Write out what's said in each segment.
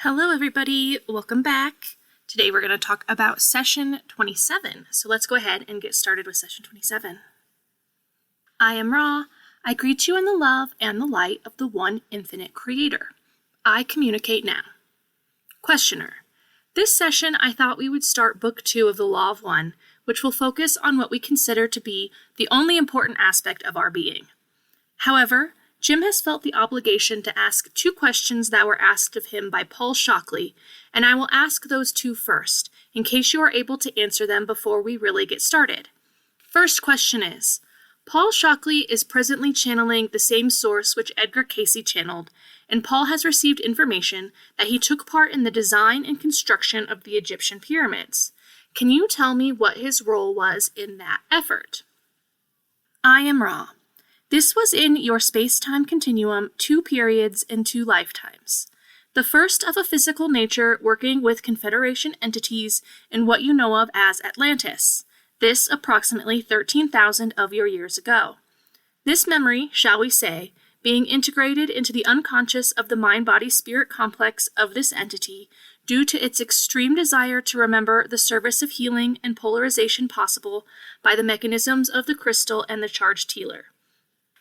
Hello everybody, welcome back. Today we're going to talk about session 27, so let's go ahead and get started with session 27. I am Ra. I greet you in the love and the light of the one infinite creator. I communicate now. Questioner. This session I thought we would start book 2 of the Law of One, which will focus on what we consider to be the only important aspect of our being. However, Jim has felt the obligation to ask 2 questions that were asked of him by Paul Shockley, and I will ask those 2 first, in case you are able to answer them before we really get started. First question is, Paul Shockley is presently channeling the same source which Edgar Cayce channeled, and Paul has received information that he took part in the design and construction of the Egyptian pyramids. Can you tell me what his role was in that effort? I am Ra. This was in your space-time continuum 2 periods and 2 lifetimes. The first of a physical nature working with Confederation entities in what you know of as Atlantis. This approximately 13,000 of your years ago. This memory, shall we say, being integrated into the unconscious of the mind-body-spirit complex of this entity due to its extreme desire to remember the service of healing and polarization possible by the mechanisms of the crystal and the charged healer.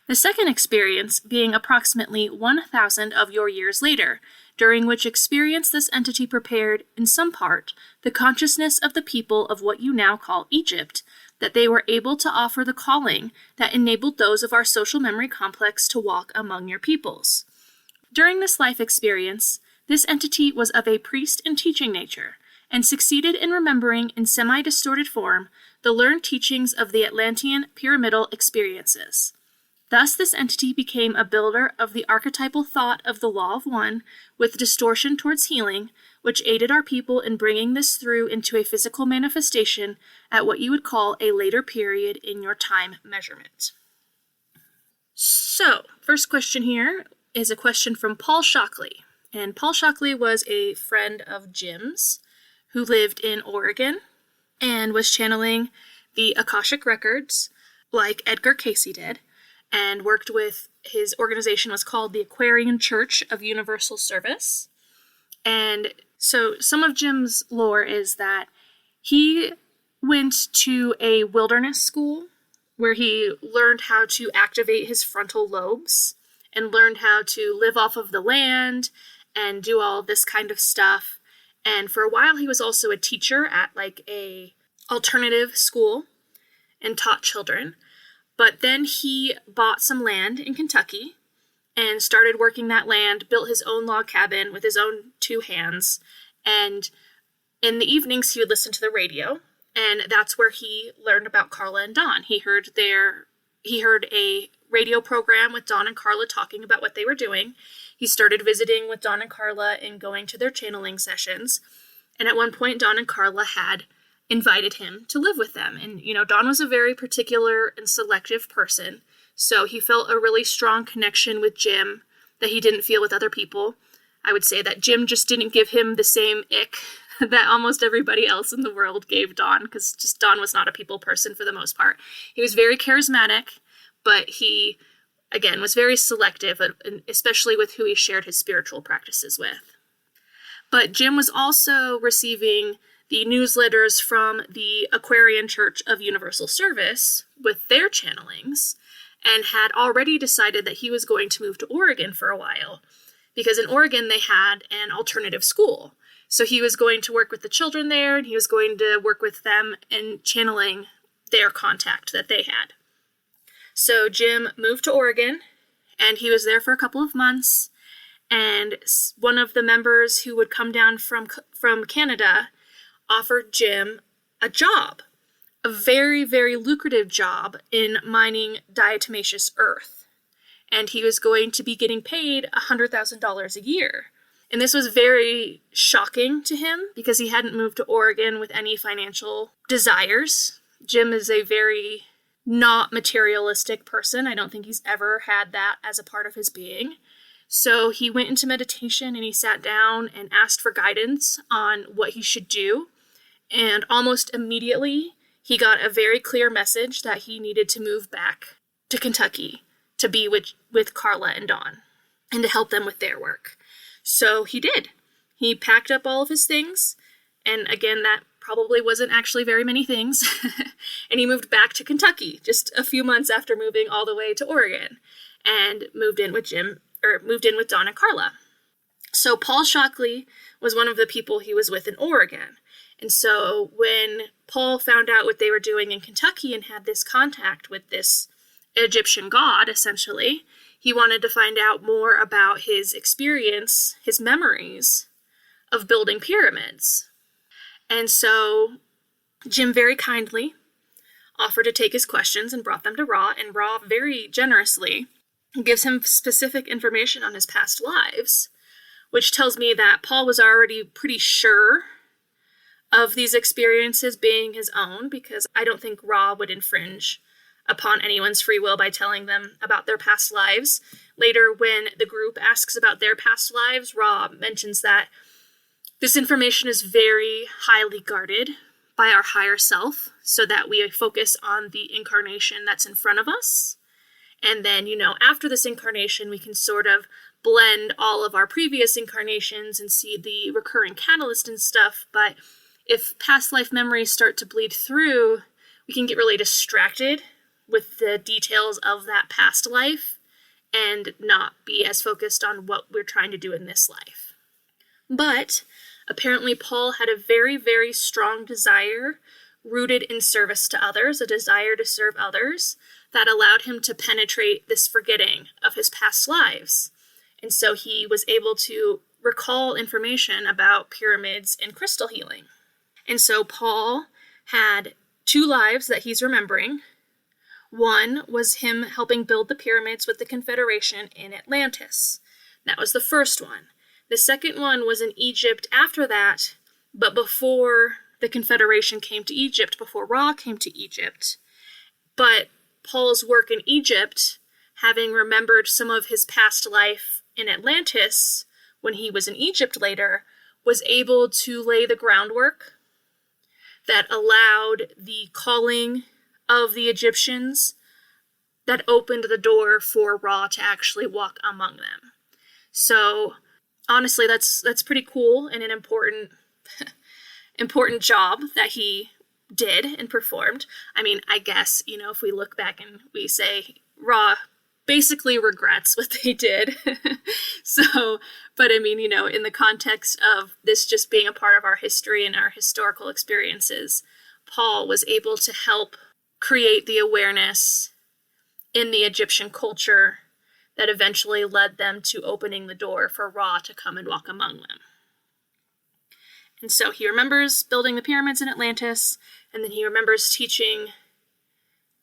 The second experience being approximately 1,000 of your years later, during which experience this entity prepared, in some part, the consciousness of the people of what you now call Egypt, that they were able to offer the calling that enabled those of our social memory complex to walk among your peoples. During this life experience, this entity was of a priest and teaching nature, and succeeded in remembering in semi-distorted form the learned teachings of the Atlantean pyramidal experiences. Thus, this entity became a builder of the archetypal thought of the Law of One, with distortion towards healing, which aided our people in bringing this through into a physical manifestation at what you would call a later period in your time measurement. So, first question here is a question from Paul Shockley. And Paul Shockley was a friend of Jim's who lived in Oregon and was channeling the Akashic Records like Edgar Cayce did, and worked with, his organization was called the Aquarian Church of Universal Service. And so some of Jim's lore is that he went to a wilderness school where he learned how to activate his frontal lobes and learned how to live off of the land and do all this kind of stuff. And for a while he was also a teacher at like a alternative school and taught children. But then he bought some land in Kentucky and started working that land, built his own log cabin with his own 2 hands. And in the evenings, he would listen to the radio. And that's where he learned about Carla and Dawn. He heard a radio program with Dawn and Carla talking about what they were doing. He started visiting with Dawn and Carla and going to their channeling sessions. And at one point, Dawn and Carla had invited him to live with them. And, Dawn was a very particular and selective person, so he felt a really strong connection with Jim that he didn't feel with other people. I would say that Jim just didn't give him the same ick that almost everybody else in the world gave Dawn, because just Dawn was not a people person for the most part. He was very charismatic, but he, again, was very selective, especially with who he shared his spiritual practices with. But Jim was also receiving the newsletters from the Aquarian Church of Universal Service with their channelings, and had already decided that he was going to move to Oregon for a while, because in Oregon they had an alternative school. So he was going to work with the children there, and he was going to work with them in channeling their contact that they had. So Jim moved to Oregon, and he was there for a couple of months, and one of the members who would come down from Canada offered Jim a job, a very, very lucrative job in mining diatomaceous earth. And he was going to be getting paid $100,000 a year. And this was very shocking to him because he hadn't moved to Oregon with any financial desires. Jim is a very not materialistic person. I don't think he's ever had that as a part of his being. So he went into meditation and he sat down and asked for guidance on what he should do. And almost immediately, he got a very clear message that he needed to move back to Kentucky to be with Carla and Dawn and to help them with their work. So he did. he packed up all of his things, and again, that probably wasn't actually very many things, and he moved back to Kentucky just a few months after moving all the way to Oregon, and moved in with Don and Carla. So Paul Shockley was one of the people he was with in Oregon. And so when Paul found out what they were doing in Kentucky and had this contact with this Egyptian god, essentially, he wanted to find out more about his experience, his memories of building pyramids. And so Jim very kindly offered to take his questions and brought them to Ra, and Ra very generously gives him specific information on his past lives, which tells me that Paul was already pretty sure of these experiences being his own, because I don't think Ra would infringe upon anyone's free will by telling them about their past lives. Later, when the group asks about their past lives, Ra mentions that this information is very highly guarded by our higher self, so that we focus on the incarnation that's in front of us. And then, after this incarnation, we can sort of blend all of our previous incarnations and see the recurring catalyst and stuff. But if past life memories start to bleed through, we can get really distracted with the details of that past life and not be as focused on what we're trying to do in this life. But apparently Paul had a very, very strong desire rooted in service to others, a desire to serve others, that allowed him to penetrate this forgetting of his past lives. And so he was able to recall information about pyramids and crystal healing. And so Paul had 2 lives that he's remembering. One was him helping build the pyramids with the Confederation in Atlantis. That was the first one. The second one was in Egypt after that, but before the Confederation came to Egypt, before Ra came to Egypt. But Paul's work in Egypt, having remembered some of his past life in Atlantis when he was in Egypt later, was able to lay the groundwork that allowed the calling of the Egyptians, that opened the door for Ra to actually walk among them. So honestly, that's pretty cool and an important job that he did and performed. I mean, I guess, if we look back and we say Ra basically regrets what they did. But I mean, in the context of this just being a part of our history and our historical experiences, Paul was able to help create the awareness in the Egyptian culture that eventually led them to opening the door for Ra to come and walk among them. And so he remembers building the pyramids in Atlantis, and then he remembers teaching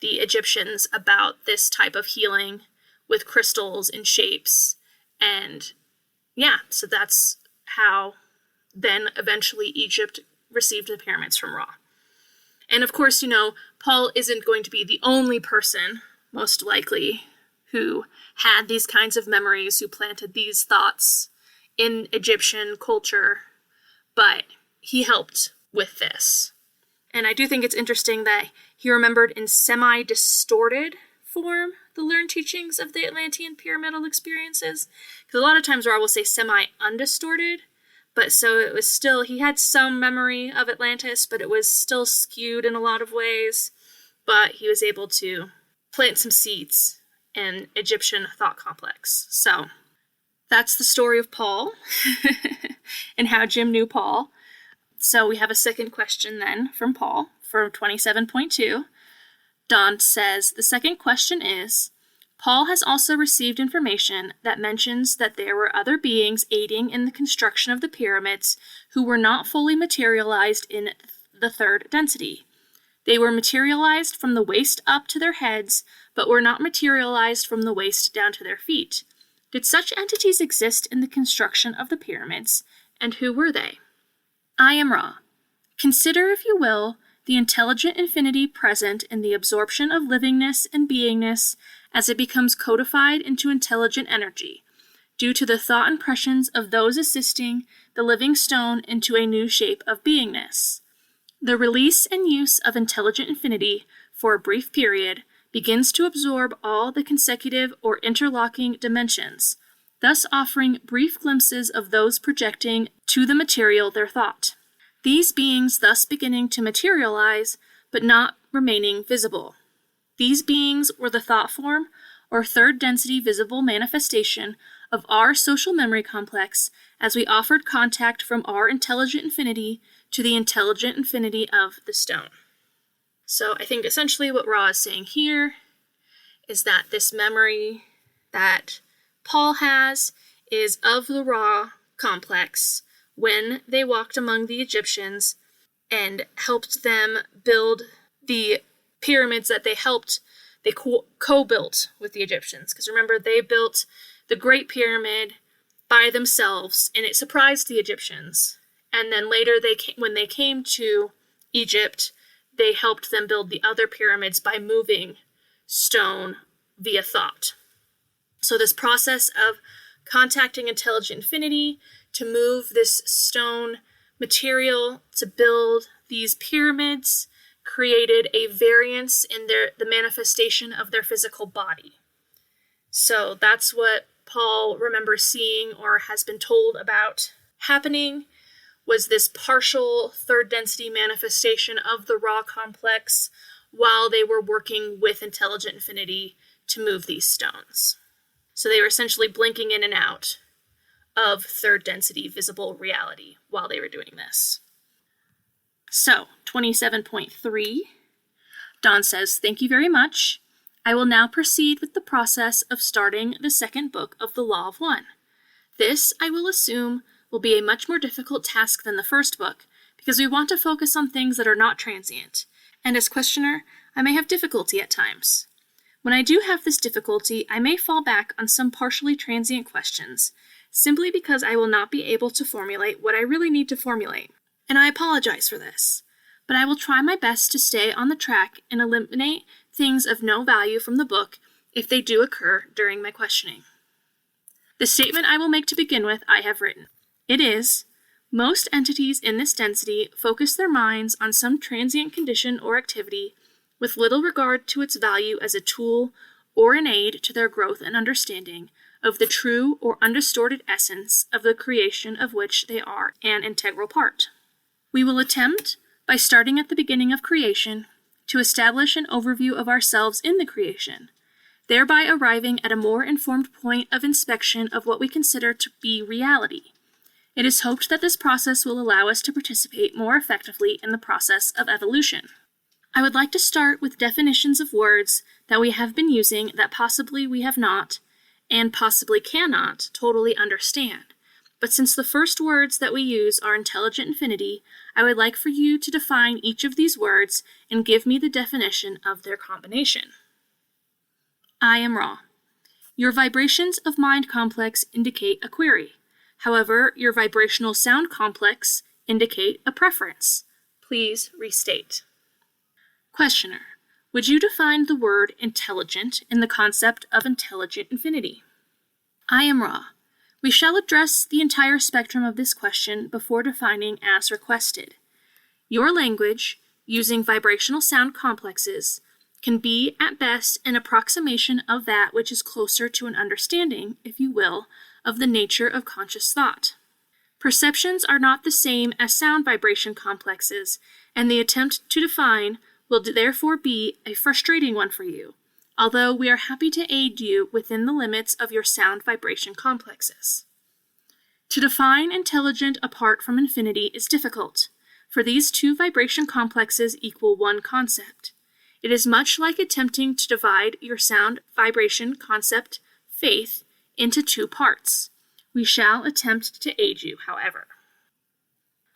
the Egyptians about this type of healing with crystals and shapes. And so that's how then eventually Egypt received the pyramids from Ra. And of course, Paul isn't going to be the only person, most likely, who had these kinds of memories, who planted these thoughts in Egyptian culture, but he helped with this. And I do think it's interesting that he remembered in semi-distorted form the learned teachings of the Atlantean pyramidal experiences. Because a lot of times Ra will say semi-undistorted, but so it was still, he had some memory of Atlantis, but it was still skewed in a lot of ways. But he was able to plant some seeds in Egyptian thought complex. So that's the story of Paul and how Jim knew Paul. So we have a second question then from Paul from 27.2. Don says, the second question is, Paul has also received information that mentions that there were other beings aiding in the construction of the pyramids who were not fully materialized in the third density. They were materialized from the waist up to their heads, but were not materialized from the waist down to their feet. Did such entities exist in the construction of the pyramids, and who were they? I am Ra. Consider, if you will, the intelligent infinity present in the absorption of livingness and beingness as it becomes codified into intelligent energy, due to the thought impressions of those assisting the living stone into a new shape of beingness. The release and use of intelligent infinity for a brief period begins to absorb all the consecutive or interlocking dimensions, thus offering brief glimpses of those projecting to the material their thought. These beings thus beginning to materialize, but not remaining visible. These beings were the thought form, or third density visible manifestation of our social memory complex as we offered contact from our intelligent infinity to the intelligent infinity of the stone. So I think essentially what Ra is saying here is that this memory that Paul has is of the Ra complex when they walked among the Egyptians and helped them build the pyramids that they co-built with the Egyptians. Because remember, they built the Great Pyramid by themselves, and it surprised the Egyptians. And then later, when they came to Egypt, they helped them build the other pyramids by moving stone via thought. So this process of contacting intelligent infinity to move this stone material to build these pyramids created a variance in the manifestation of their physical body. So that's what Paul remembers seeing or has been told about happening, was this partial third density manifestation of the Ra complex while they were working with intelligent infinity to move these stones. So they were essentially blinking in and out of third density visible reality while they were doing this. So, 27.3, Don says, "Thank you very much. I will now proceed with the process of starting the second book of the Law of One. This, I will assume, will be a much more difficult task than the first book, because we want to focus on things that are not transient, and as questioner, I may have difficulty at times. When I do have this difficulty, I may fall back on some partially transient questions, simply because I will not be able to formulate what I really need to formulate. And I apologize for this, but I will try my best to stay on the track and eliminate things of no value from the book if they do occur during my questioning. The statement I will make to begin with, I have written. It is, most entities in this density focus their minds on some transient condition or activity with little regard to its value as a tool or an aid to their growth and understanding of the true or undistorted essence of the creation of which they are an integral part. We will attempt, by starting at the beginning of creation, to establish an overview of ourselves in the creation, thereby arriving at a more informed point of inspection of what we consider to be reality. It is hoped that this process will allow us to participate more effectively in the process of evolution. I would like to start with definitions of words that we have been using that possibly we have not, and possibly cannot, totally understand. But since the first words that we use are intelligent infinity, I would like for you to define each of these words and give me the definition of their combination. I am Ra. Your vibrations of mind complex indicate a query. However, your vibrational sound complex indicate a preference. Please restate. Questioner, would you define the word intelligent in the concept of intelligent infinity? I am Ra. We shall address the entire spectrum of this question before defining as requested. Your language, using vibrational sound complexes, can be, at best, an approximation of that which is closer to an understanding, if you will, of the nature of conscious thought. Perceptions are not the same as sound vibration complexes, and the attempt to define will therefore be a frustrating one for you, although we are happy to aid you within the limits of your sound vibration complexes. To define intelligent apart from infinity is difficult, for these two vibration complexes equal one concept. It is much like attempting to divide your sound vibration concept, faith, into two parts. We shall attempt to aid you, however.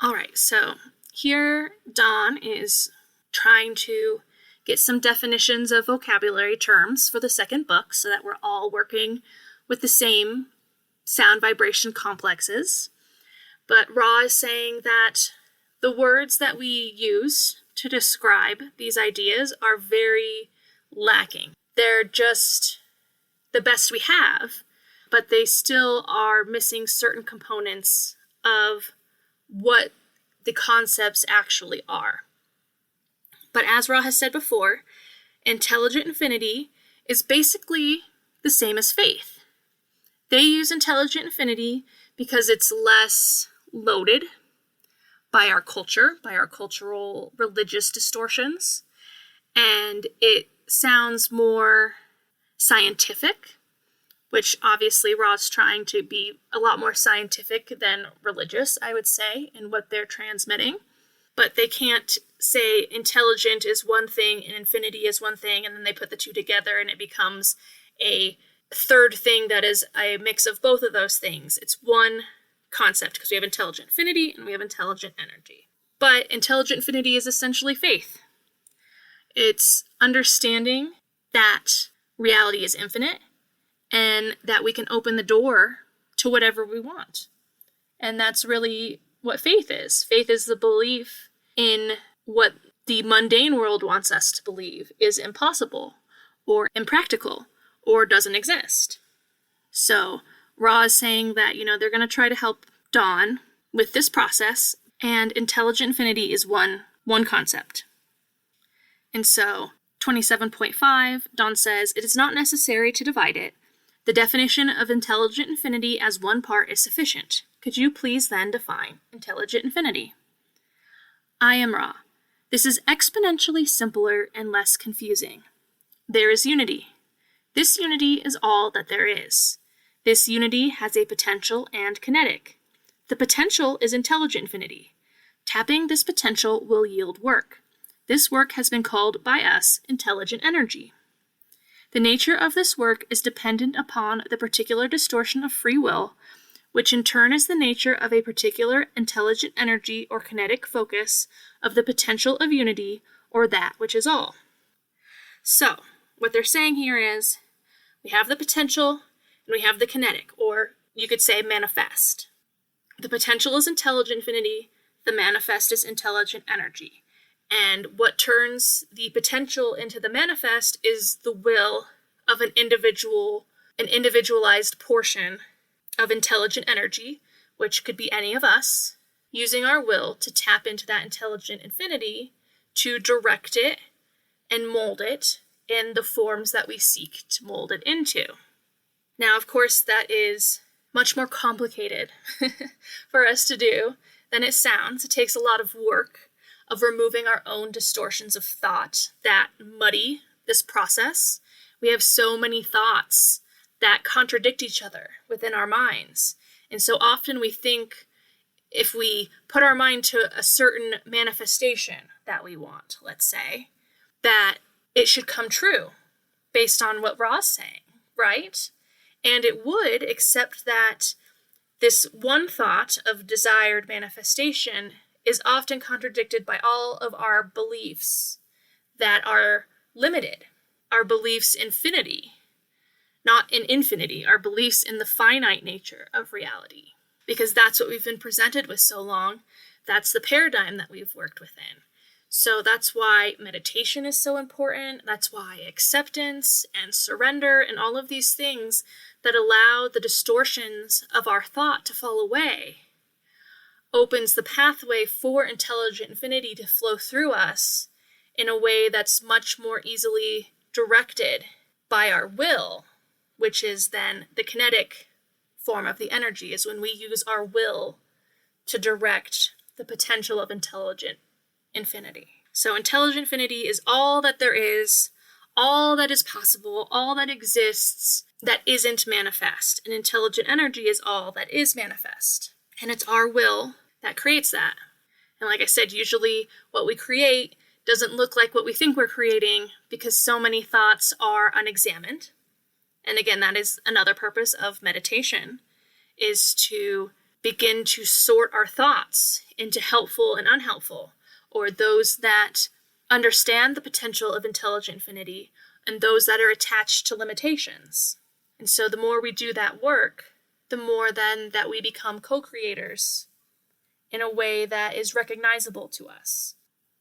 All right, so here Don is trying to get some definitions of vocabulary terms for the second book so that we're all working with the same sound vibration complexes. But Ra is saying that the words that we use to describe these ideas are very lacking. They're just the best we have, but they still are missing certain components of what the concepts actually are. But as Ra has said before, intelligent infinity is basically the same as faith. They use intelligent infinity because it's less loaded by our culture, by our cultural religious distortions, and it sounds more scientific, which obviously Ra's trying to be a lot more scientific than religious, I would say, in what they're transmitting. But they can't say intelligent is one thing and infinity is one thing, and then they put the two together and it becomes a third thing that is a mix of both of those things. It's one concept because we have intelligent infinity and we have intelligent energy. But intelligent infinity is essentially faith. It's understanding that reality is infinite and that we can open the door to whatever we want. And that's really what faith is. Faith is the belief in what the mundane world wants us to believe is impossible or impractical or doesn't exist. So Ra is saying that, they're going to try to help Dawn with this process, and intelligent infinity is one concept. And so 27.5, Dawn says, it is not necessary to divide it. The definition of intelligent infinity as one part is sufficient. Could you please then define intelligent infinity? I am Ra. This is exponentially simpler and less confusing. There is unity. This unity is all that there is. This unity has a potential and kinetic. The potential is intelligent infinity. Tapping this potential will yield work. This work has been called by us intelligent energy. The nature of this work is dependent upon the particular distortion of free will, which in turn is the nature of a particular intelligent energy or kinetic focus of the potential of unity, or that which is all. So, what they're saying here is, we have the potential and we have the kinetic, or you could say manifest. The potential is intelligent infinity, the manifest is intelligent energy. And what turns the potential into the manifest is the will of an individualized portion of intelligent energy, which could be any of us, using our will to tap into that intelligent infinity to direct it and mold it in the forms that we seek to mold it into. Now, of course, that is much more complicated for us to do than it sounds. It takes a lot of work of removing our own distortions of thought that muddy this process. We have so many thoughts that contradict each other within our minds. And so often we think if we put our mind to a certain manifestation that we want, let's say, that it should come true based on what Ra's saying, right? And it would, except that this one thought of desired manifestation is often contradicted by all of our beliefs that are limited, our beliefs in finity, not in infinity, our beliefs in the finite nature of reality, because that's what we've been presented with so long. That's the paradigm that we've worked within. So that's why meditation is so important. That's why acceptance and surrender and all of these things that allow the distortions of our thought to fall away opens the pathway for intelligent infinity to flow through us in a way that's much more easily directed by our will, which is then the kinetic form of the energy, is when we use our will to direct the potential of intelligent infinity. So intelligent infinity is all that there is, all that is possible, all that exists that isn't manifest. And intelligent energy is all that is manifest. And it's our will that creates that. And like I said, usually what we create doesn't look like what we think we're creating because so many thoughts are unexamined. And again, that is another purpose of meditation, is to begin to sort our thoughts into helpful and unhelpful, or those that understand the potential of intelligent infinity and those that are attached to limitations. And so the more we do that work, the more then that we become co-creators in a way that is recognizable to us.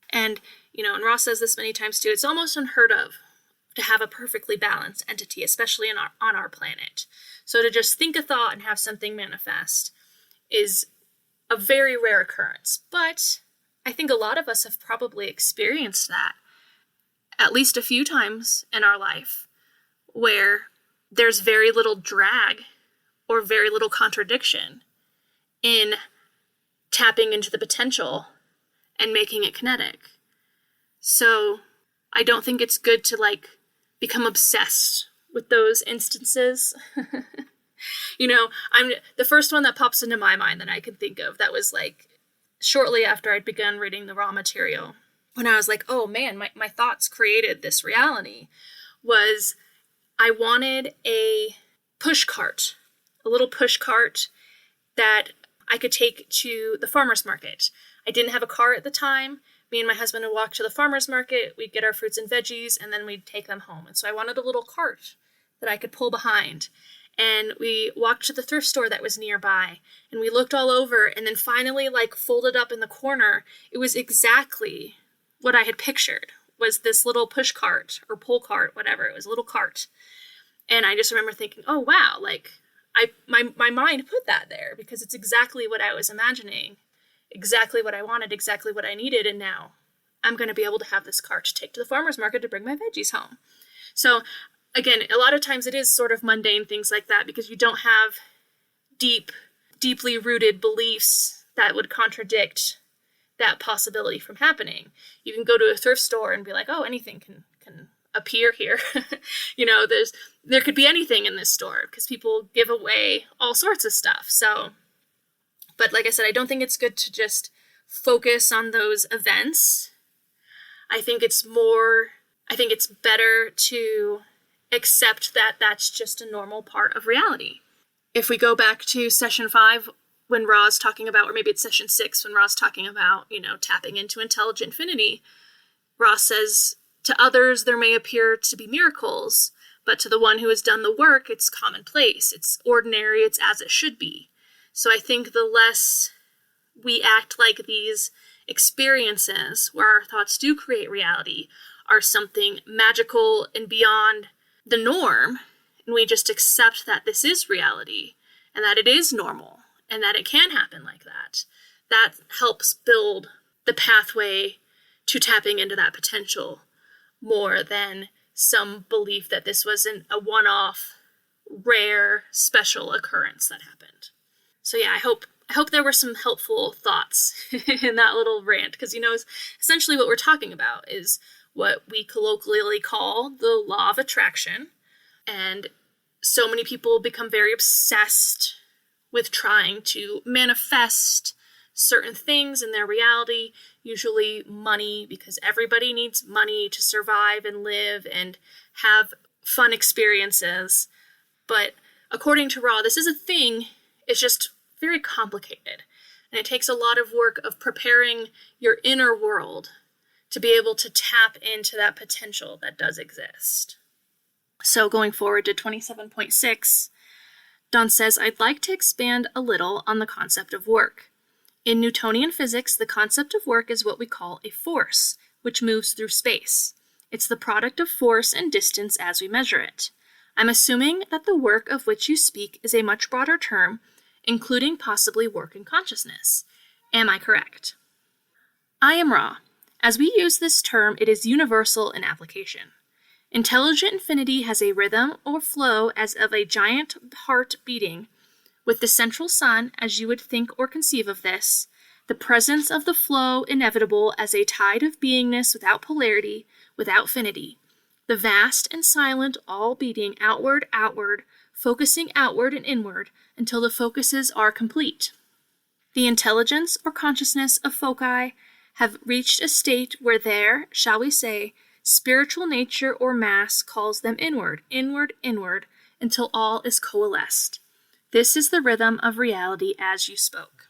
And, and Ross says this many times too, it's almost unheard of to have a perfectly balanced entity, especially on our planet. So to just think a thought and have something manifest is a very rare occurrence. But I think a lot of us have probably experienced that at least a few times in our life, where there's very little drag or very little contradiction in tapping into the potential and making it kinetic. So I don't think it's good to like become obsessed with those instances. I'm the first one that pops into my mind that I can think of that was like shortly after I'd begun reading the raw material, when I was like, oh man, my thoughts created this reality, was I wanted a push cart, a little push cart that I could take to the farmer's market. I didn't have a car at the time. Me and my husband would walk to the farmer's market, we'd get our fruits and veggies, and then we'd take them home. And so I wanted a little cart that I could pull behind. And we walked to the thrift store that was nearby, and we looked all over, and then finally, like, folded up in the corner, it was exactly what I had pictured, was this little push cart, or pull cart, whatever, it was a little cart. And I just remember thinking, oh wow, like, my mind put that there, because it's exactly what I was imagining, exactly what I wanted, exactly what I needed, and now I'm going to be able to have this cart to take to the farmer's market to bring my veggies home. So again, a lot of times it is sort of mundane things like that because you don't have deeply rooted beliefs that would contradict that possibility from happening. You can go to a thrift store and be like, oh, anything can appear here. There could be anything in this store because people give away all sorts of stuff. So, but like I said, I don't think it's good to just focus on those events. I think it's better to accept that that's just a normal part of reality. If we go back to session 5, when Ra's talking about, or maybe it's session 6, when Ra's talking about, tapping into intelligent infinity, Ra says, to others there may appear to be miracles, but to the one who has done the work, it's commonplace, it's ordinary, it's as it should be. So I think the less we act like these experiences where our thoughts do create reality are something magical and beyond the norm, and we just accept that this is reality and that it is normal and that it can happen like that, that helps build the pathway to tapping into that potential more than some belief that this wasn't a one-off, rare, special occurrence that happened. So yeah, I hope there were some helpful thoughts in that little rant, because essentially what we're talking about is what we colloquially call the law of attraction. And so many people become very obsessed with trying to manifest certain things in their reality, usually money, because everybody needs money to survive and live and have fun experiences. But according to Ra, this is a thing, it's just very complicated. And it takes a lot of work of preparing your inner world to be able to tap into that potential that does exist. So going forward to 27.6, Dawn says, I'd like to expand a little on the concept of work. In Newtonian physics, the concept of work is what we call a force, which moves through space. It's the product of force and distance as we measure it. I'm assuming that the work of which you speak is a much broader term, including possibly work in consciousness. Am I correct? I am Ra. As we use this term, it is universal in application. Intelligent infinity has a rhythm or flow as of a giant heart beating, with the central sun, as you would think or conceive of this, the presence of the flow inevitable as a tide of beingness without polarity, without finity, the vast and silent all beating outward, focusing outward and inward until the focuses are complete. The intelligence or consciousness of foci have reached a state where their, shall we say, spiritual nature or mass calls them inward, until all is coalesced. This is the rhythm of reality as you spoke.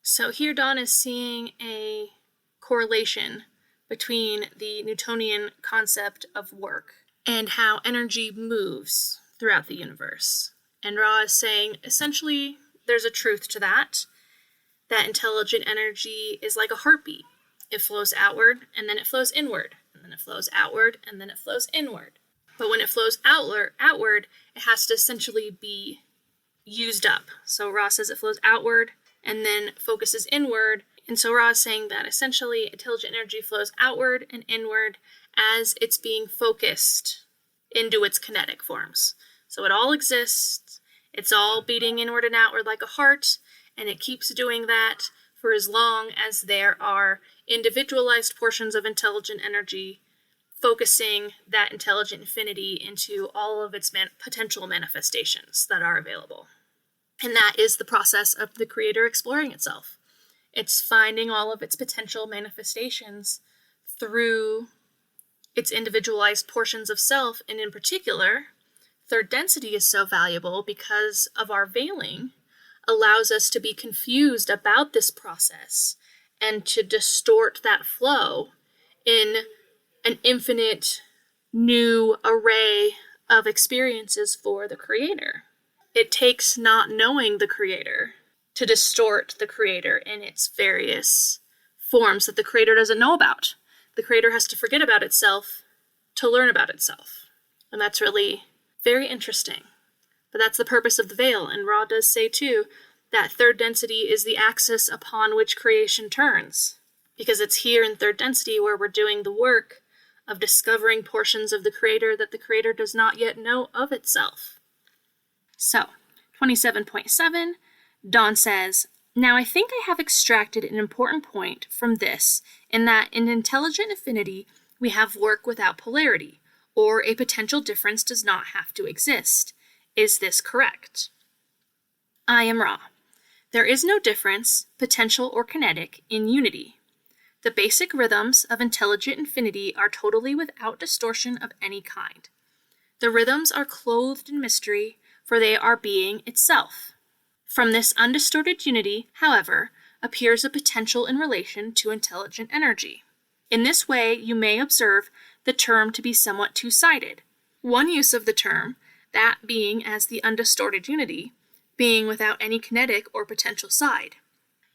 So here Dawn is seeing a correlation between the Newtonian concept of work and how energy moves throughout the universe. And Ra is saying, essentially, there's a truth to that intelligent energy is like a heartbeat. It flows outward, and then it flows inward, and then it flows outward, and then it flows inward. But when it flows outward, it has to essentially be used up. So Ra says it flows outward, and then focuses inward. And so Ra is saying that essentially intelligent energy flows outward and inward as it's being focused into its kinetic forms. So it all exists, It's all beating inward and outward like a heart, and it keeps doing that for as long as there are individualized portions of intelligent energy focusing that intelligent infinity into all of its potential manifestations that are available. And that is the process of the creator exploring itself. It's finding all of its potential manifestations through its individualized portions of self, and in particular, third density is so valuable because of our veiling allows us to be confused about this process and to distort that flow in an infinite new array of experiences for the creator. It takes not knowing the creator to distort the creator in its various forms that the creator doesn't know about. The creator has to forget about itself to learn about itself. And that's really very interesting. But that's the purpose of the veil. And Ra does say, too, that third density is the axis upon which creation turns. Because it's here in third density where we're doing the work of discovering portions of the creator that the creator does not yet know of itself. So, 27.7, Dawn says, now I think I have extracted an important point from this in that in intelligent affinity we have work without polarity, or a potential difference does not have to exist. Is this correct? I am Ra. There is no difference, potential or kinetic, in unity. The basic rhythms of intelligent infinity are totally without distortion of any kind. The rhythms are clothed in mystery, for they are being itself. From this undistorted unity, however, appears a potential in relation to intelligent energy. In this way, you may observe the term to be somewhat two-sided. One use of the term, that being as the undistorted unity, being without any kinetic or potential side.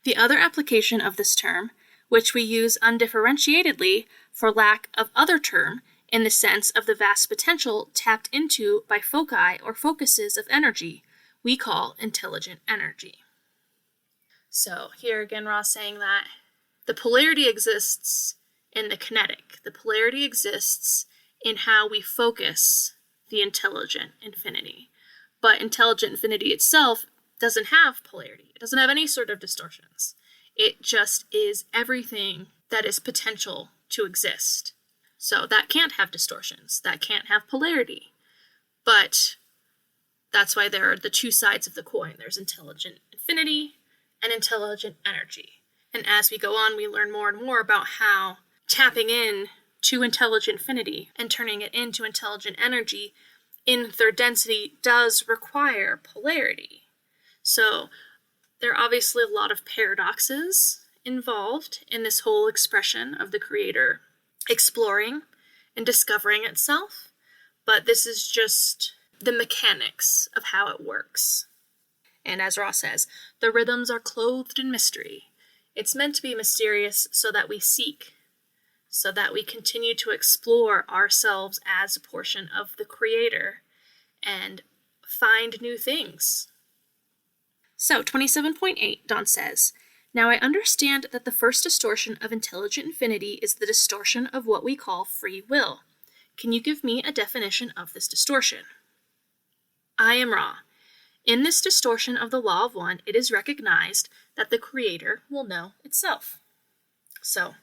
The other application of this term, which we use undifferentiatedly for lack of other term, in the sense of the vast potential tapped into by foci or focuses of energy, we call intelligent energy. So here again, Ross saying that the polarity exists in the kinetic. The polarity exists in how we focus the intelligent infinity. But intelligent infinity itself doesn't have polarity. It doesn't have any sort of distortions. It just is everything that is potential to exist. So that can't have distortions. That can't have polarity. But that's why there are the two sides of the coin. There's intelligent infinity and intelligent energy. And as we go on, we learn more and more about how tapping in to intelligent infinity and turning it into intelligent energy in third density does require polarity. So there are obviously a lot of paradoxes involved in this whole expression of the creator exploring and discovering itself, but this is just the mechanics of how it works. And as Ross says, the rhythms are clothed in mystery. It's meant to be mysterious so that we seek, so that we continue to explore ourselves as a portion of the creator and find new things. So, 27.8, Dawn says, now I understand that the first distortion of intelligent infinity is the distortion of what we call free will. Can you give me a definition of this distortion? I am Ra. In this distortion of the law of one, it is recognized that the creator will know itself. So,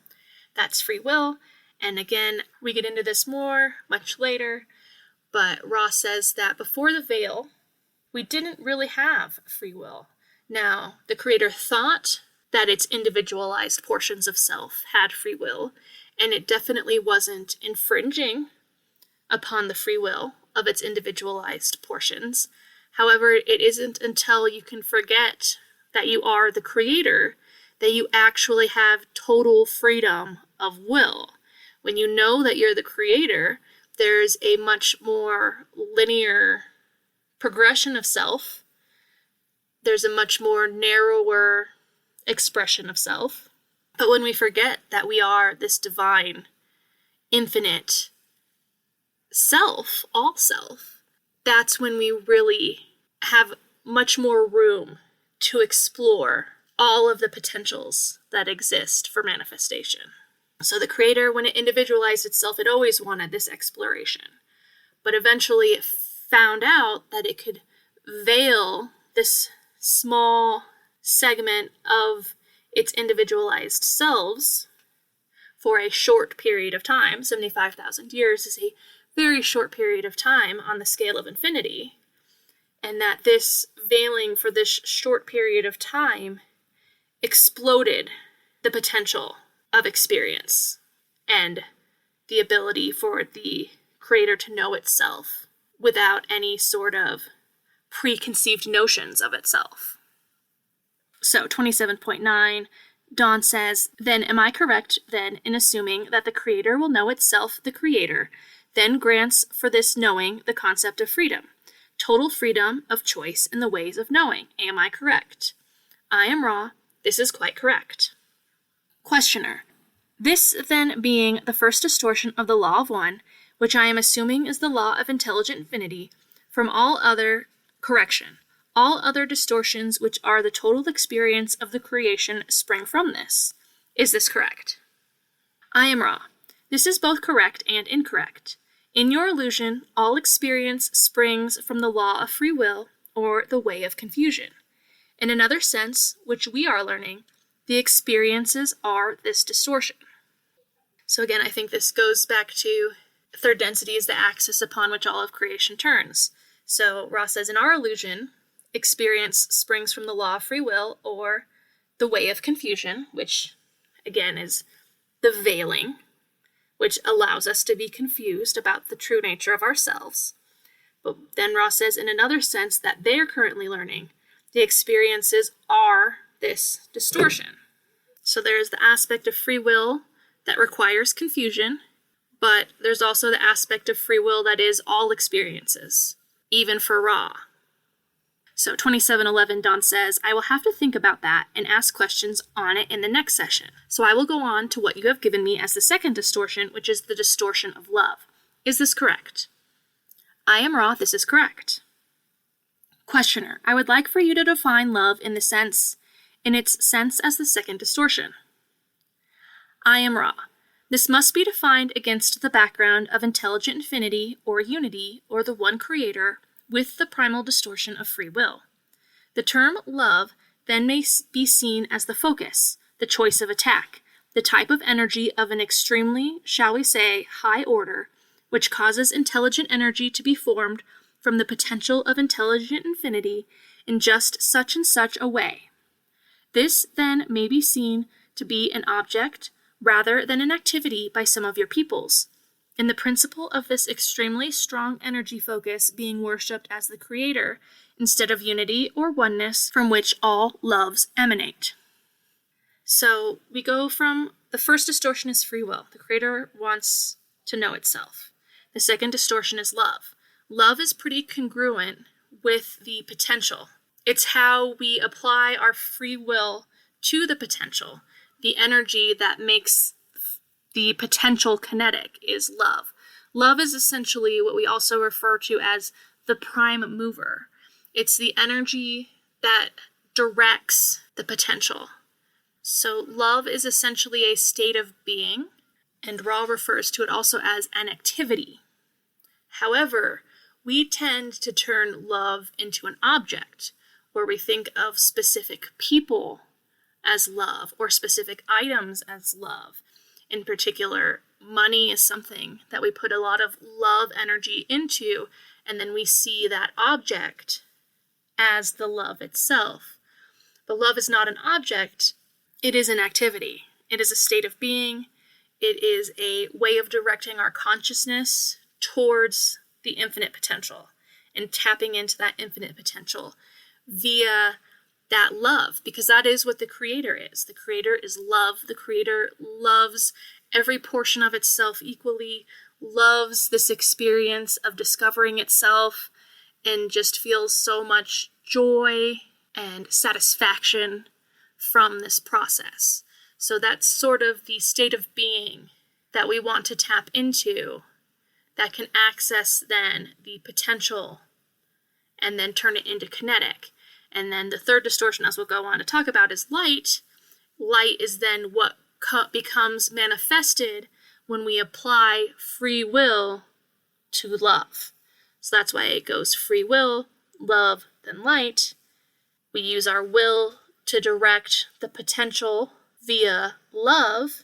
that's free will, and again, we get into this more much later, but Ra says that before the veil, we didn't really have free will. Now, the creator thought that its individualized portions of self had free will, and it definitely wasn't infringing upon the free will of its individualized portions. However, it isn't until you can forget that you are the creator that you actually have total freedom of will. When you know that you're the creator, there's a much more linear progression of self. There's a much more narrower expression of self. But when we forget that we are this divine, infinite self, all self, that's when we really have much more room to explore all of the potentials that exist for manifestation. So the creator, when it individualized itself, it always wanted this exploration. But eventually it found out that it could veil this small segment of its individualized selves for a short period of time. 75,000 years is a very short period of time on the scale of infinity, and that this veiling for this short period of time exploded the potential of experience and the ability for the creator to know itself without any sort of preconceived notions of itself. So 27.9, Dawn says, then am I correct then in assuming that the creator will know itself, the creator, then grants for this knowing the concept of freedom, total freedom of choice in the ways of knowing? Am I correct? I am Ra. This is quite correct. Questioner. This then being the first distortion of the law of one, which I am assuming is the law of intelligent infinity, from all other distortions which are the total experience of the creation spring from this. Is this correct? I am Ra. This is both correct and incorrect. In your illusion, all experience springs from the law of free will, or the way of confusion. In another sense, which we are learning, the experiences are this distortion. So again, I think this goes back to third density is the axis upon which all of creation turns. So Ross says, in our illusion, experience springs from the law of free will, or the way of confusion, which again is the veiling, which allows us to be confused about the true nature of ourselves. But then Ross says, in another sense that they're currently learning, the experiences are this distortion. So there's the aspect of free will that requires confusion, but there's also the aspect of free will that is all experiences, even for Ra. So 27:11, Dawn says, I will have to think about that and ask questions on it in the next session. So I will go on to what you have given me as the second distortion, which is the distortion of love. Is this correct? I am Ra. This is correct. Questioner, I would like for you to define love in its sense as the second distortion. I am Ra. This must be defined against the background of intelligent infinity or unity or the one creator with the primal distortion of free will. The term love then may be seen as the focus, the choice of attack, the type of energy of an extremely, shall we say, high order, which causes intelligent energy to be formed from the potential of intelligent infinity in just such and such a way. This then may be seen to be an object rather than an activity by some of your peoples, in the principle of this extremely strong energy focus being worshipped as the creator instead of unity or oneness from which all loves emanate. So we go from the first distortion is free will. The creator wants to know itself. The second distortion is love. Love is pretty congruent with the potential. It's how we apply our free will to the potential. The energy that makes the potential kinetic is love. Love is essentially what we also refer to as the prime mover. It's the energy that directs the potential. So love is essentially a state of being, and Ra refers to it also as an activity. However, we tend to turn love into an object, where we think of specific people as love, or specific items as love. In particular, money is something that we put a lot of love energy into, and then we see that object as the love itself. But love is not an object, it is an activity. It is a state of being. It is a way of directing our consciousness towards the infinite potential and tapping into that infinite potential via that love, because that is what the creator is. The creator is love. The creator loves every portion of itself equally, loves this experience of discovering itself, and just feels so much joy and satisfaction from this process. So that's sort of the state of being that we want to tap into, that can access then the potential and then turn it into kinetic. And then the third distortion, as we'll go on to talk about, is light. Light is then what becomes manifested when we apply free will to love. So that's why it goes free will, love than light, we use our will to direct the potential via love,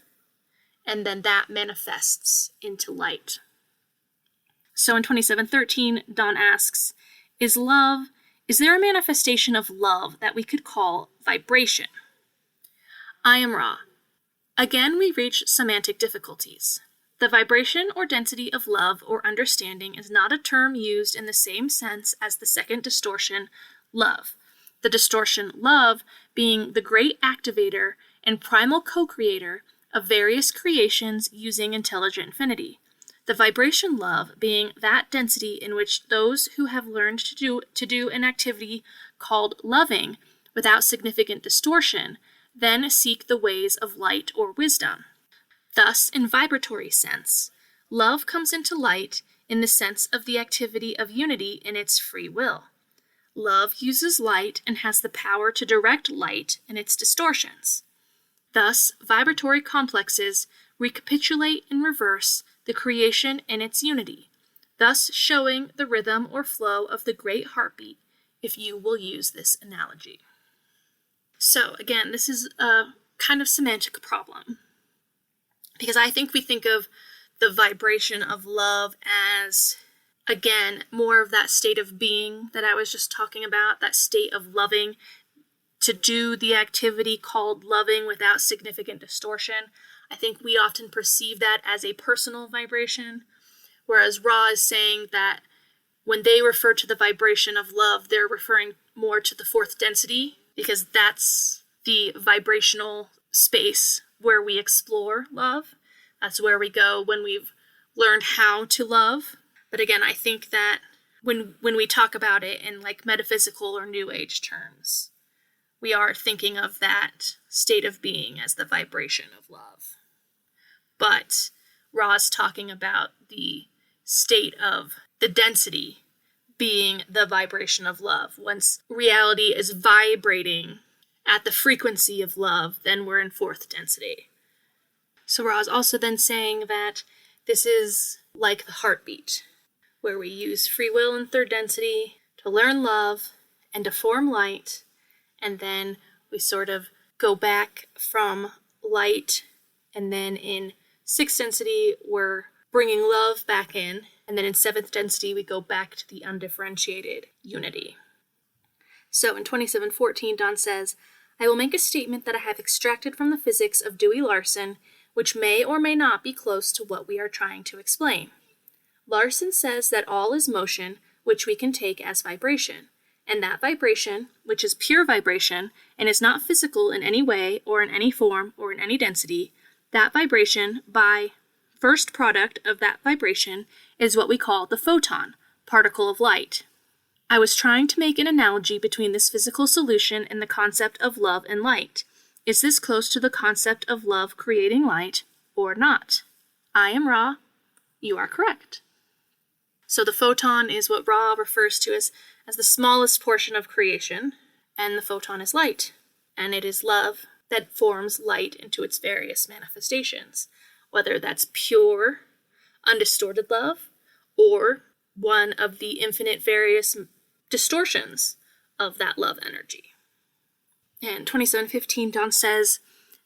and then that manifests into light. So in 27:13, Don asks, is there a manifestation of love that we could call vibration? I am Ra. Again, we reach semantic difficulties. The vibration or density of love or understanding is not a term used in the same sense as the second distortion, love. The distortion, love, being the great activator and primal co-creator of various creations using intelligent infinity. The vibration, love, being that density in which those who have learned to do an activity called loving without significant distortion then seek the ways of light or wisdom. Thus, in vibratory sense, love comes into light in the sense of the activity of unity in its free will. Love uses light and has the power to direct light in its distortions. Thus, vibratory complexes recapitulate in reverse the creation in its unity, thus showing the rhythm or flow of the great heartbeat, if you will use this analogy. So again, this is a kind of semantic problem, because I think we think of the vibration of love as, again, more of that state of being that I was just talking about, that state of loving, to do the activity called loving without significant distortion. I think we often perceive that as a personal vibration, whereas Ra is saying that when they refer to the vibration of love, they're referring more to the fourth density, because that's the vibrational space where we explore love. That's where we go when we've learned how to love. But again, I think that when we talk about it in like metaphysical or New Age terms, we are thinking of that state of being as the vibration of love. But Ra's talking about the state of the density being the vibration of love. Once reality is vibrating at the frequency of love, then we're in fourth density. So Ra's also then saying that this is like the heartbeat, where we use free will in third density to learn love and to form light, and then we sort of go back from light, and then in sixth density, we're bringing love back in, and then in seventh density, we go back to the undifferentiated unity. So in 27:14, Don says, I will make a statement that I have extracted from the physics of Dewey Larson, which may or may not be close to what we are trying to explain. Larson says that all is motion, which we can take as vibration, and that vibration, which is pure vibration and is not physical in any way or in any form or in any density, that vibration, by first product of that vibration, is what we call the photon, particle of light. I was trying to make an analogy between this physical solution and the concept of love and light. Is this close to the concept of love creating light or not? I am Ra. You are correct. So the photon is what Ra refers to as the smallest portion of creation, and the photon is light, and it is love that forms light into its various manifestations, whether that's pure, undistorted love, or one of the infinite various distortions of that love energy. And 27:15, Don says,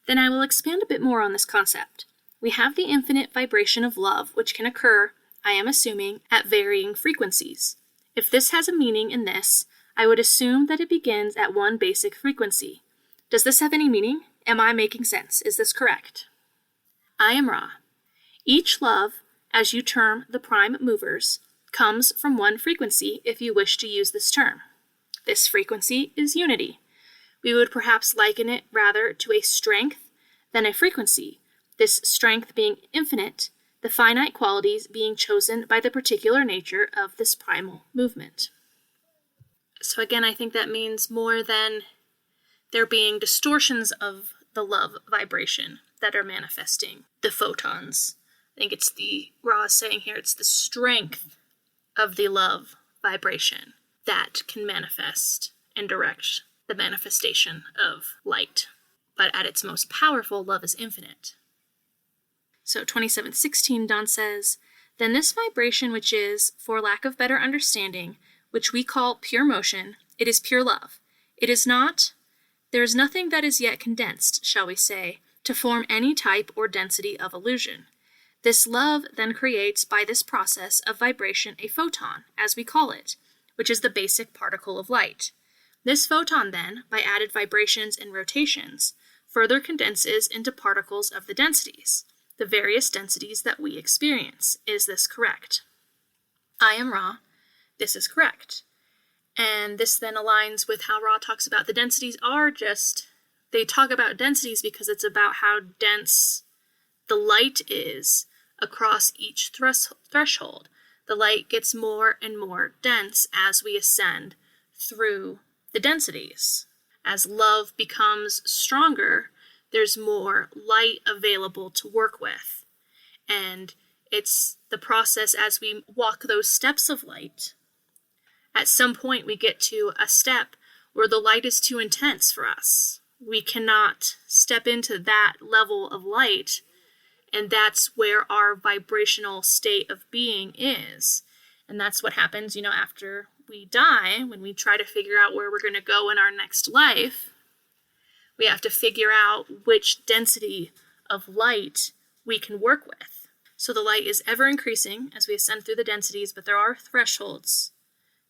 then I will expand a bit more on this concept. We have the infinite vibration of love, which can occur, I am assuming, at varying frequencies. If this has a meaning in this, I would assume that it begins at one basic frequency. Does this have any meaning? Am I making sense? Is this correct? I am Ra. Each love, as you term the prime movers, comes from one frequency if you wish to use this term. This frequency is unity. We would perhaps liken it rather to a strength than a frequency, this strength being infinite, the finite qualities being chosen by the particular nature of this primal movement. So again, I think that means more than there being distortions of the love vibration that are manifesting the photons. I think it's Ra is saying here, it's the strength of the love vibration that can manifest and direct the manifestation of light. But at its most powerful, love is infinite. So 27:16, Don says, then this vibration which is, for lack of better understanding, which we call pure motion, it is pure love. It is not, there is nothing that is yet condensed, shall we say, to form any type or density of illusion. This love then creates by this process of vibration a photon, as we call it, which is the basic particle of light. This photon then, by added vibrations and rotations, further condenses into particles of the densities, the various densities that we experience. Is this correct? I am Ra. This is correct. And this then aligns with how Ra talks about the densities are just, they talk about densities because it's about how dense the light is across each threshold. The light gets more and more dense as we ascend through the densities. As love becomes stronger, there's more light available to work with. And it's the process as we walk those steps of light. At some point, we get to a step where the light is too intense for us. We cannot step into that level of light, and that's where our vibrational state of being is. And that's what happens, after we die, when we try to figure out where we're going to go in our next life. We have to figure out which density of light we can work with. So the light is ever increasing as we ascend through the densities, but there are thresholds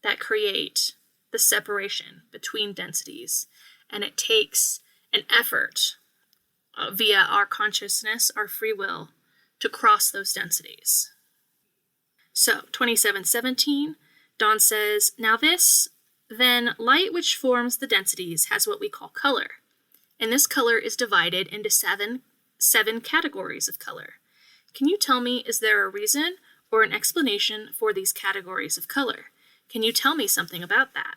that create the separation between densities. And it takes an effort via our consciousness, our free will, to cross those densities. So, 27:17, Dawn says, now this, then, light which forms the densities has what we call color. And this color is divided into seven categories of color. Can you tell me, is there a reason or an explanation for these categories of color? Can you tell me something about that?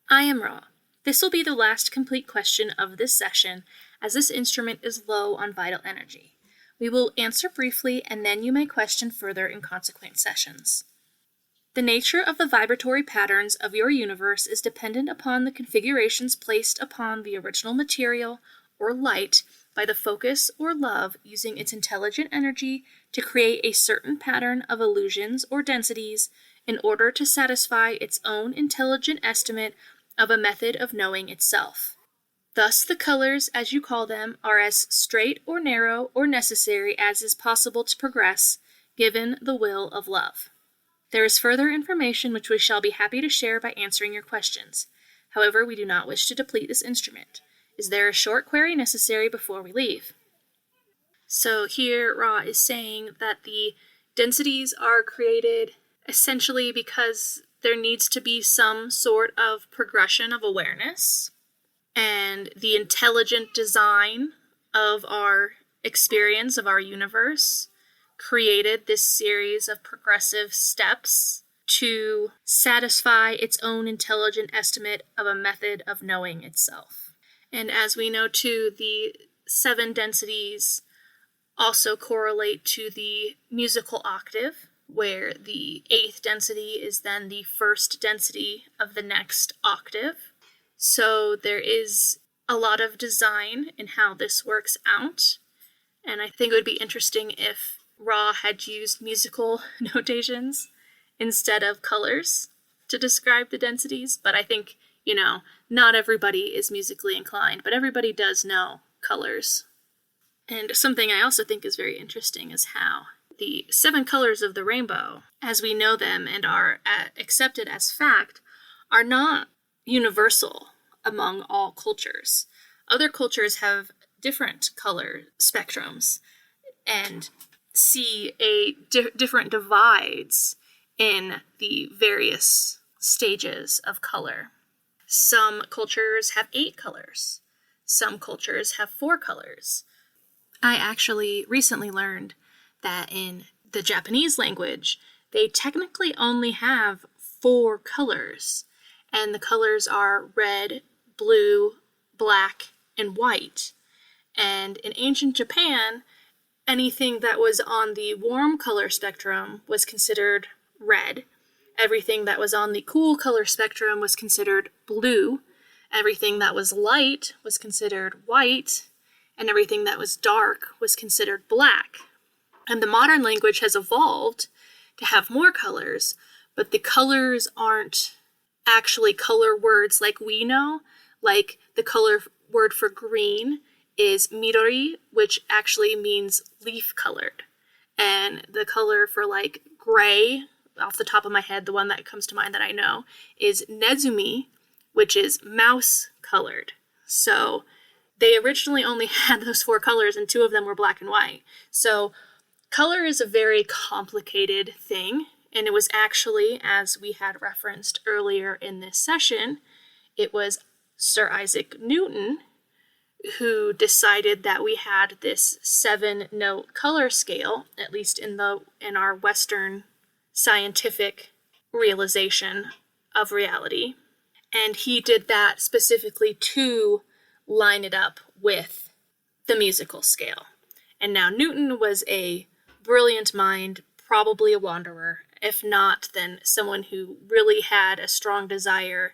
I am Ra. This will be the last complete question of this session, as this instrument is low on vital energy. We will answer briefly, and then you may question further in consequent sessions. The nature of the vibratory patterns of your universe is dependent upon the configurations placed upon the original material or light by the focus or love using its intelligent energy to create a certain pattern of illusions or densities in order to satisfy its own intelligent estimate of a method of knowing itself. Thus the colors, as you call them, are as straight or narrow or necessary as is possible to progress, given the will of love. There is further information which we shall be happy to share by answering your questions. However, we do not wish to deplete this instrument. Is there a short query necessary before we leave? So here Ra is saying that the densities are created essentially because there needs to be some sort of progression of awareness, and the intelligent design of our experience, of our universe, created this series of progressive steps to satisfy its own intelligent estimate of a method of knowing itself. And as we know too, the 7 densities also correlate to the musical octave, where the 8th density is then the first density of the next octave. So there is a lot of design in how this works out, and I think it would be interesting if Ra had used musical notations instead of colors to describe the densities, but I think, not everybody is musically inclined, but everybody does know colors. And something I also think is very interesting is how the 7 colors of the rainbow, as we know them and are accepted as fact, are not universal among all cultures. Other cultures have different color spectrums and see different divides in the various stages of color. Some cultures have 8 colors. Some cultures have 4 colors. I actually recently learned that in the Japanese language, they technically only have 4 colors, and the colors are red, blue, black, and white. And in ancient Japan, anything that was on the warm color spectrum was considered red. Everything that was on the cool color spectrum was considered blue. Everything that was light was considered white, and everything that was dark was considered black. And the modern language has evolved to have more colors, but the colors aren't actually color words like we know, like the color word for green is midori, which actually means leaf colored. And the color for like gray, off the top of my head, the one that comes to mind that I know, is nezumi, which is mouse colored. So they originally only had those 4 colors, and 2 of them were black and white. So color is a very complicated thing, and it was actually, as we had referenced earlier in this session, it was Sir Isaac Newton who decided that we had this 7-note color scale, at least in our Western scientific realization of reality. And he did that specifically to line it up with the musical scale. And now Newton was a brilliant mind, probably a wanderer. If not, then someone who really had a strong desire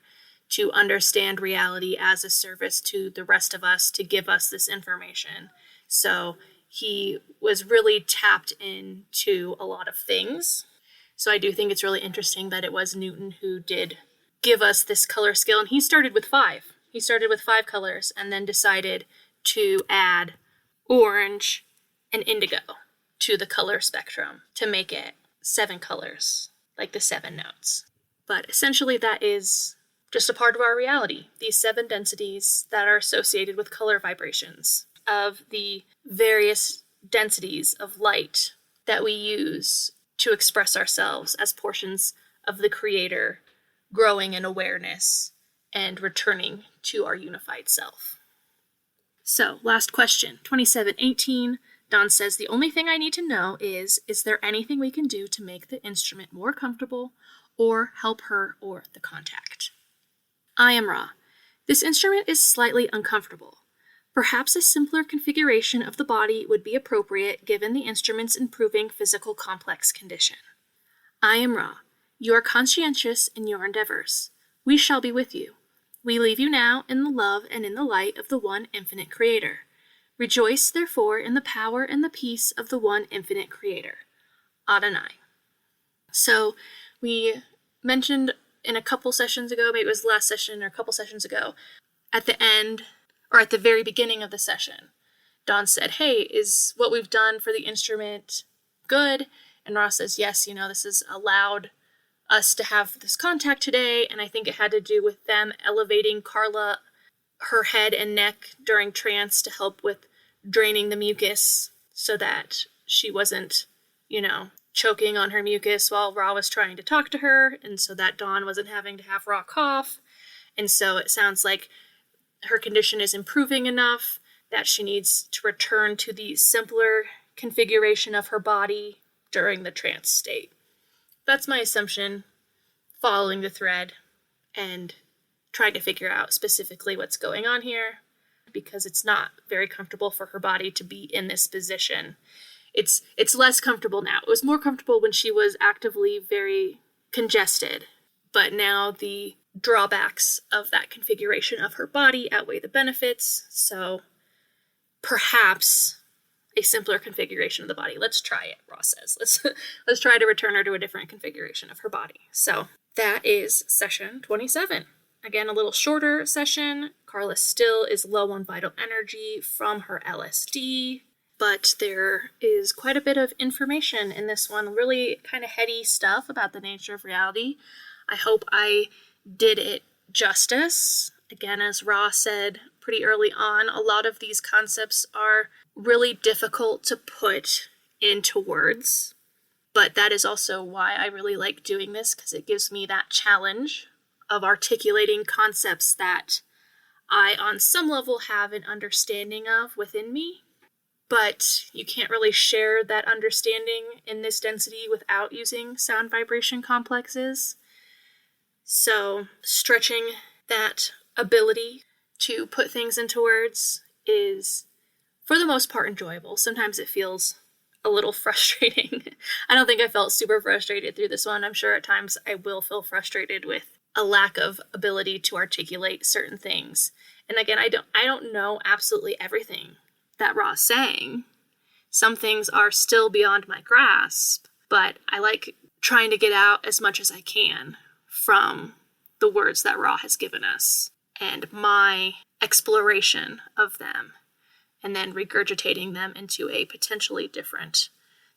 to understand reality as a service to the rest of us, to give us this information. So he was really tapped into a lot of things. So I do think it's really interesting that it was Newton who did give us this color scale, and he started with 5. He started with 5 colors and then decided to add orange and indigo to the color spectrum to make it 7 colors, like the 7 notes. But essentially that is just a part of our reality, these 7 densities that are associated with color vibrations of the various densities of light that we use to express ourselves as portions of the Creator, growing in awareness and returning to our unified self. So, last question, 2718. Don says, the only thing I need to know is there anything we can do to make the instrument more comfortable or help her or the contact? I am Ra. This instrument is slightly uncomfortable. Perhaps a simpler configuration of the body would be appropriate given the instrument's improving physical complex condition. I am Ra. You are conscientious in your endeavors. We shall be with you. We leave you now in the love and in the light of the one infinite Creator. Rejoice, therefore, in the power and the peace of the one infinite Creator. Adonai. So, we mentioned in a couple sessions ago, maybe it was the last session or a couple sessions ago, at the end, or at the very beginning of the session, Don said, hey, is what we've done for the instrument good? And Ross says, yes, this has allowed us to have this contact today, and I think it had to do with them elevating Carla, her head and neck during trance to help with draining the mucus so that she wasn't, choking on her mucus while Ra was trying to talk to her, and so that Dawn wasn't having to have Ra cough. And so it sounds like her condition is improving enough that she needs to return to the simpler configuration of her body during the trance state. That's my assumption, following the thread and trying to figure out specifically what's going on here, because it's not very comfortable for her body to be in this position. It's less comfortable now. It was more comfortable when she was actively very congested, but now the drawbacks of that configuration of her body outweigh the benefits, so perhaps a simpler configuration of the body. Let's try it, Ross says. Let's try to return her to a different configuration of her body. So that is session 27. Again, a little shorter session. Carla still is low on vital energy from her LSD, but there is quite a bit of information in this one, really kind of heady stuff about the nature of reality. I hope I did it justice. Again, as Ross said pretty early on, a lot of these concepts are really difficult to put into words, but that is also why I really like doing this, because it gives me that challenge of articulating concepts that I, on some level, have an understanding of within me, but you can't really share that understanding in this density without using sound vibration complexes. So stretching that ability to put things into words is, for the most part, enjoyable. Sometimes it feels a little frustrating. I don't think I felt super frustrated through this one. I'm sure at times I will feel frustrated with a lack of ability to articulate certain things. And again, I don't know absolutely everything that Ra's saying. Some things are still beyond my grasp, but I like trying to get out as much as I can from the words that Ra has given us and my exploration of them, and then regurgitating them into a potentially different,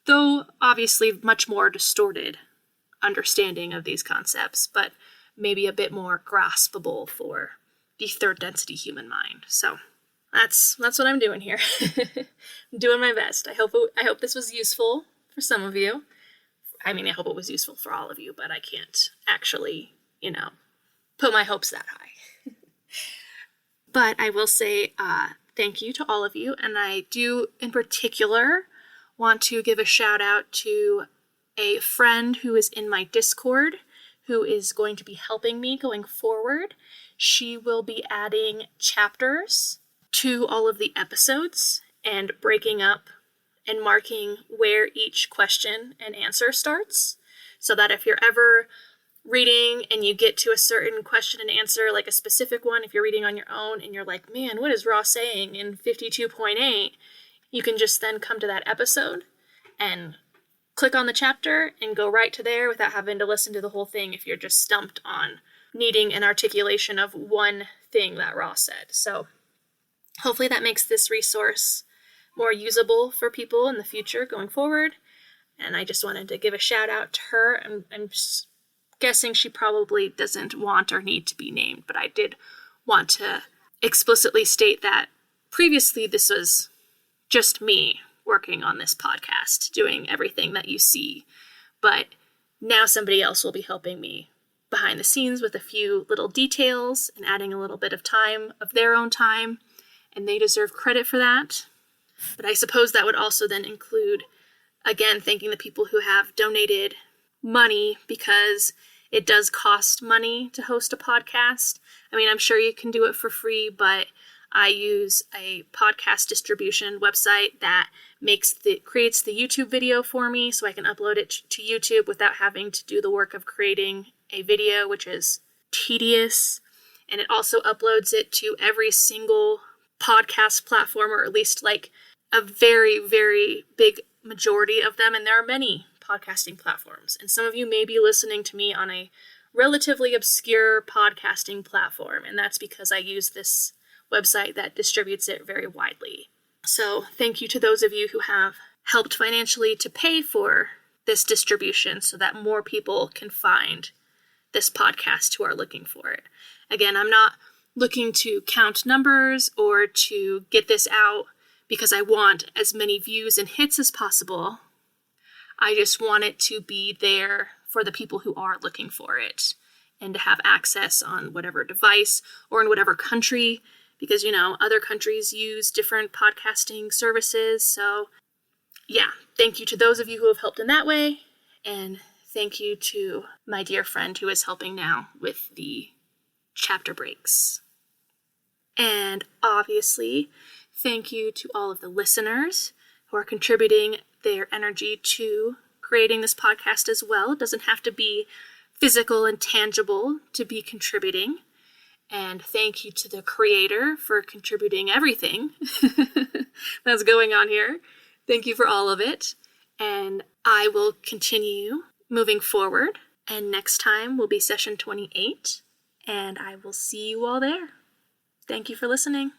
though obviously much more distorted understanding of these concepts, but maybe a bit more graspable for the third density human mind. So that's what I'm doing here. I'm doing my best. I hope this was useful for some of you. I mean, I hope it was useful for all of you, but I can't actually, put my hopes that high. But I will say thank you to all of you, and I do in particular want to give a shout out to a friend who is in my Discord who is going to be helping me going forward. She will be adding chapters to all of the episodes and breaking up and marking where each question and answer starts, so that if you're ever reading and you get to a certain question and answer, like a specific one, if you're reading on your own and you're like, man, what is Ross saying in 52.8, you can just then come to that episode and click on the chapter and go right to there without having to listen to the whole thing if you're just stumped on needing an articulation of one thing that Ross said. So hopefully that makes this resource more usable for people in the future going forward. And I just wanted to give a shout out to her. I'm just guessing she probably doesn't want or need to be named, but I did want to explicitly state that previously this was just me working on this podcast, doing everything that you see. But now somebody else will be helping me behind the scenes with a few little details and adding a little bit of time of their own time, and they deserve credit for that. But I suppose that would also then include, again, thanking the people who have donated money, because it does cost money to host a podcast. I mean, I'm sure you can do it for free, but I use a podcast distribution website that creates the YouTube video for me, so I can upload it to YouTube without having to do the work of creating a video, which is tedious. And it also uploads it to every single podcast platform, or at least like a very, very big majority of them. And there are many podcasting platforms. And some of you may be listening to me on a relatively obscure podcasting platform. And that's because I use this website that distributes it very widely. So thank you to those of you who have helped financially to pay for this distribution so that more people can find this podcast who are looking for it. Again, I'm not looking to count numbers or to get this out because I want as many views and hits as possible. I just want it to be there for the people who are looking for it and to have access on whatever device or in whatever country, because, other countries use different podcasting services. So yeah, thank you to those of you who have helped in that way. And thank you to my dear friend who is helping now with the chapter breaks. And obviously, thank you to all of the listeners who are contributing their energy to creating this podcast as well. It doesn't have to be physical and tangible to be contributing. And thank you to the creator for contributing everything that's going on here. Thank you for all of it. And I will continue moving forward. And next time will be session 28. And I will see you all there. Thank you for listening.